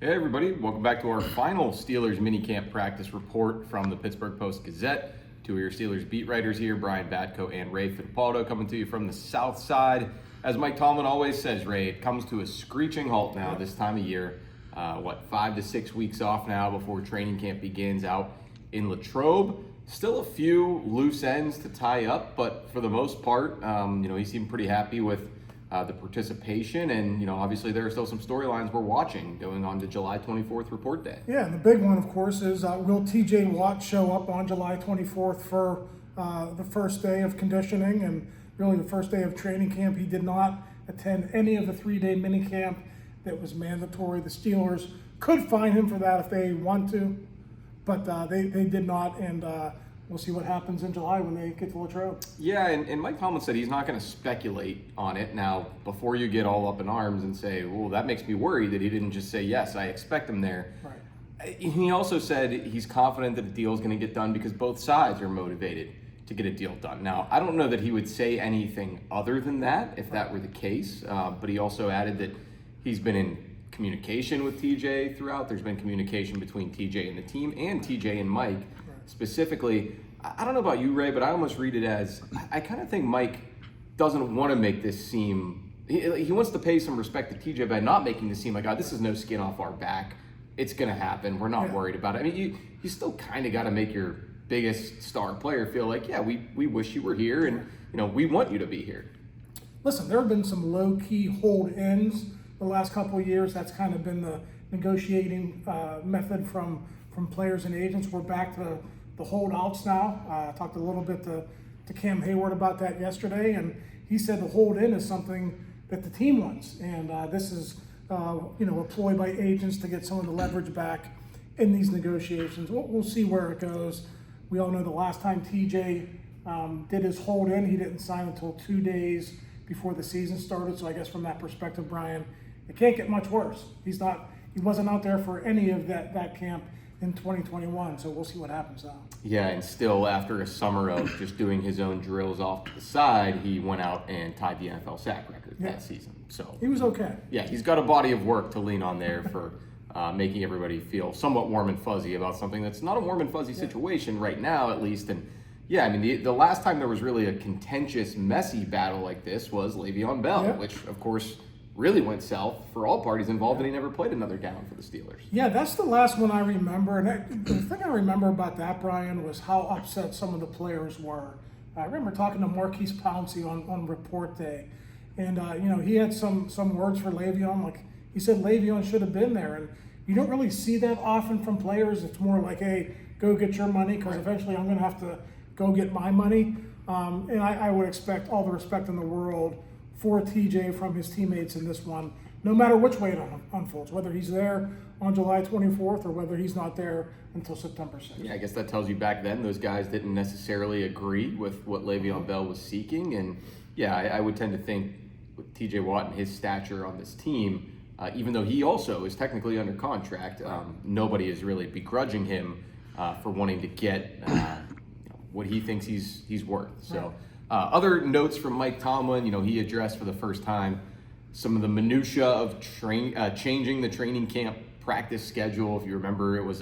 Hey everybody, welcome back to our final Steelers minicamp practice report from the Pittsburgh Post-Gazette. Two of your Steelers beat writers here, Brian Batko and Ray Fittipaldo, coming to you from the south side. As Mike Tomlin always says, Ray, it comes to a screeching halt now this time of year. 5 to 6 weeks off now before training camp begins out in Latrobe. Still a few loose ends to tie up, but for the most part, he seemed pretty happy with the participation, and obviously there are still some storylines we're watching going on to July 24th report day. Yeah, and the big one, of course, is will TJ Watt show up on July 24th for the first day of conditioning and really the first day of training camp? He did not attend any of the 3-day minicamp that was mandatory. The Steelers could fine him for that if they want to, but they did not, and we'll see what happens in July when they get to Latrobe. Yeah, and Mike Tomlin said he's not going to speculate on it. Now, before you get all up in arms and say, well, that makes me worried that he didn't just say, yes, I expect him there. Right. He also said he's confident that a deal is going to get done because both sides are motivated to get a deal done. Now, I don't know that he would say anything other than that if that were the case, but he also added that he's been in communication with TJ throughout. There's been communication between TJ and the team and TJ and Mike. Specifically, I don't know about you, Ray, but I almost read it as, I kind of think Mike doesn't want to make this seem, he wants to pay some respect to TJ by not making this seem like, this is no skin off our back. It's going to happen. We're not worried about it. I mean, you still kind of got to make your biggest star player feel like, yeah, we wish you were here and, we want you to be here. Listen, there have been some low-key hold-ins the last couple of years. That's kind of been the negotiating method from players and agents. We're back to the holdouts now. I talked a little bit to Cam Hayward about that yesterday, and he said the hold-in is something that the team wants, and this is a ploy by agents to get some of the leverage back in these negotiations. We'll see where it goes. We all know the last time TJ did his hold-in, he didn't sign until 2 days before the season started. So I guess from that perspective, Brian, it can't get much worse. He wasn't out there for any of that camp in 2021, so we'll see what happens now. Yeah, and still after a summer of just doing his own drills off to the side, he went out and tied the NFL sack record that season. So he was okay. Yeah, he's got a body of work to lean on there for making everybody feel somewhat warm and fuzzy about something that's not a warm and fuzzy situation right now, at least. And yeah, I mean, the last time there was really a contentious, messy battle like this was Le'Veon Bell, which of course really went south for all parties involved, and he never played another down for the Steelers. Yeah, that's the last one I remember. And the thing I remember about that, Brian, was how upset some of the players were. I remember talking to Marquise Pouncey on report day, and he had some words for Le'Veon. Like he said, Le'Veon should have been there, and you don't really see that often from players. It's more like, hey, go get your money because eventually I'm going to have to go get my money. And I would expect all the respect in the world for TJ from his teammates in this one, no matter which way it unfolds, whether he's there on July 24th or whether he's not there until September 6th. Yeah, I guess that tells you back then those guys didn't necessarily agree with what Le'Veon Bell was seeking. And yeah, I would tend to think with TJ Watt and his stature on this team, even though he also is technically under contract, nobody is really begrudging him for wanting to get what he thinks he's worth. So. Other notes from Mike Tomlin, he addressed for the first time some of the minutia of changing the training camp practice schedule. If you remember, it was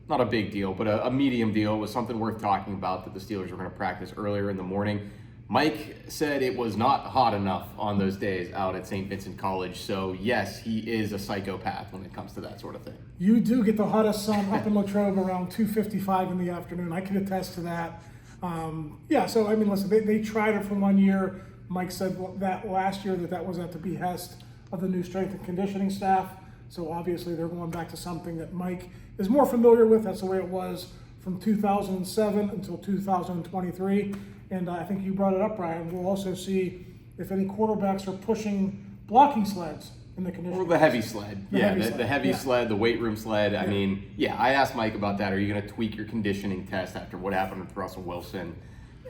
not a big deal, but a medium deal. It was something worth talking about that the Steelers were going to practice earlier in the morning. Mike said it was not hot enough on those days out at St. Vincent College. So yes, he is a psychopath when it comes to that sort of thing. You do get the hottest sun up in Latrobe around 2:55 in the afternoon. I can attest to that. So I mean, listen, they tried it for 1 year. Mike said that last year that was at the behest of the new strength and conditioning staff. So obviously they're going back to something that Mike is more familiar with. That's the way it was from 2007 until 2023. And I think you brought it up, Brian. We'll also see if any quarterbacks are pushing blocking sleds in the conditioning. Or the heavy sled. The heavy sled, the weight room sled. I mean, I asked Mike about that. Are you going to tweak your conditioning test after what happened with Russell Wilson?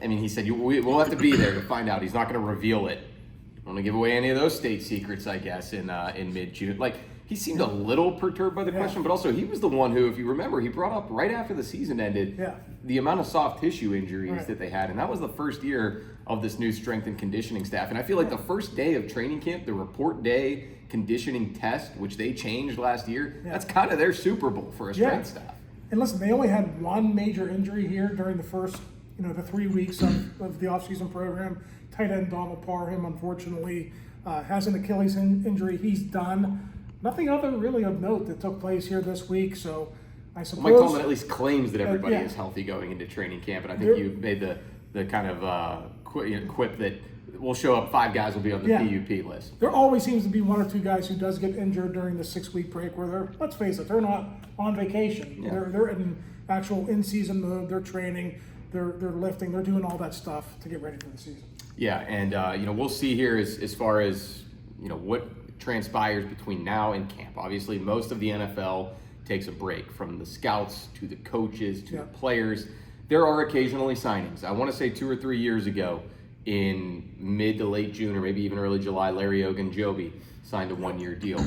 I mean, he said, we'll have to be there to find out. He's not going to reveal it. I don't want to give away any of those state secrets, I guess, in mid-June. Like, he seemed a little perturbed by the question, but also he was the one who, if you remember, he brought up right after the season ended the amount of soft tissue injuries that they had. And that was the first year of this new strength and conditioning staff. And I feel like the first day of training camp, the report day conditioning test, which they changed last year, that's kind of their Super Bowl for a strength staff. And listen, they only had one major injury here during the first, the 3 weeks of the offseason program. Tight end Donald Parham, unfortunately, has an Achilles injury. He's done. Nothing other really of note that took place here this week. So I suppose Mike Tomlin at least claims that everybody is healthy going into training camp, and I think you made the kind of quip that we'll show up 5 guys will be on the PUP list. There always seems to be 1 or 2 guys who does get injured during the 6-week break where they're, let's face it, they're not on vacation. They're in actual in-season mode. They're training, they're lifting, they're doing all that stuff to get ready for the season. Yeah, and we'll see here as far as what transpires between now and camp. Obviously, most of the NFL takes a break, from the scouts to the coaches to the players. There are occasionally signings. I want to say 2 or 3 years ago, in mid to late June or maybe even early July, Larry Ogunjobi signed a 1-year deal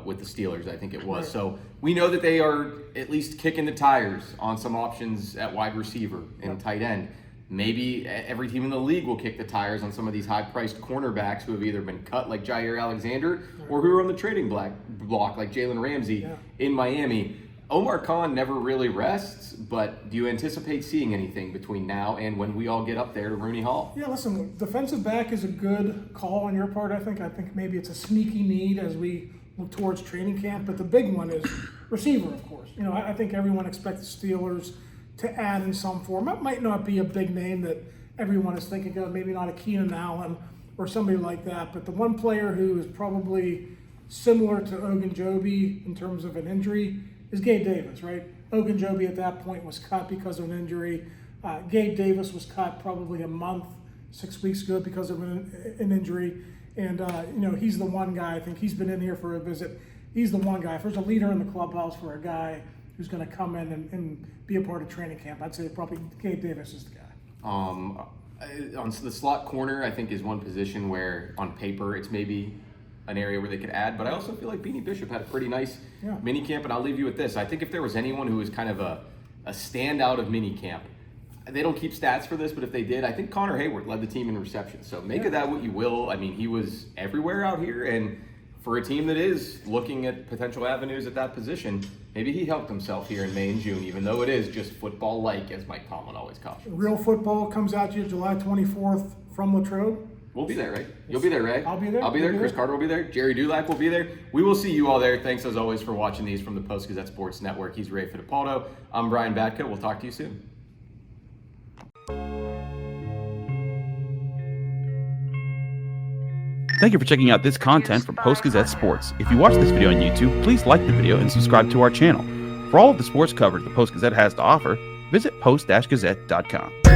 with the Steelers, I think it was. So we know that they are at least kicking the tires on some options at wide receiver and tight end. Maybe every team in the league will kick the tires on some of these high-priced cornerbacks who have either been cut, like Jaire Alexander, or who are on the trading block, like Jalen Ramsey in Miami. Omar Khan never really rests, but do you anticipate seeing anything between now and when we all get up there to Rooney Hall? Yeah, listen, defensive back is a good call on your part, I think. I think maybe it's a sneaky need as we look towards training camp, but the big one is receiver, of course. I think everyone expects the Steelers to add in some form. It might not be a big name that everyone is thinking of, maybe not a Keenan Allen or somebody like that, but the one player who is probably similar to Ogunjobi in terms of an injury is Gabe Davis, right? Ogunjobi at that point was cut because of an injury. Gabe Davis was cut probably a month, 6 weeks ago because of an injury. And, he's the one guy, I think he's been in here for a visit. He's the one guy. If there's a leader in the clubhouse for a guy who's going to come in and be a part of training camp, I'd say probably Gabe Davis is the guy. On the slot corner, I think is one position where on paper it's maybe an area where they could add, but I also feel like Beanie Bishop had a pretty nice mini camp, and I'll leave you with this. I think if there was anyone who was kind of a standout of mini camp, they don't keep stats for this, but if they did, I think Connor Hayward led the team in receptions. So make of that what you will. I mean, he was everywhere out here, and for a team that is looking at potential avenues at that position, maybe he helped himself here in May and June, even though it is just football-like, as Mike Tomlin always cautions. Real football comes out to you July 24th from Latrobe. We'll be there, right? You'll be there, right? I'll be there. I'll be there. Chris Carter will be there. Jerry Dulac will be there. We will see you all there. Thanks, as always, for watching these from the Post-Gazette Sports Network. He's Ray Fittipaldo. I'm Brian Batko. We'll talk to you soon. Thank you for checking out this content from Post-Gazette Sports. If you watch this video on YouTube, please like the video and subscribe to our channel. For all of the sports coverage the Post-Gazette has to offer, visit post-gazette.com.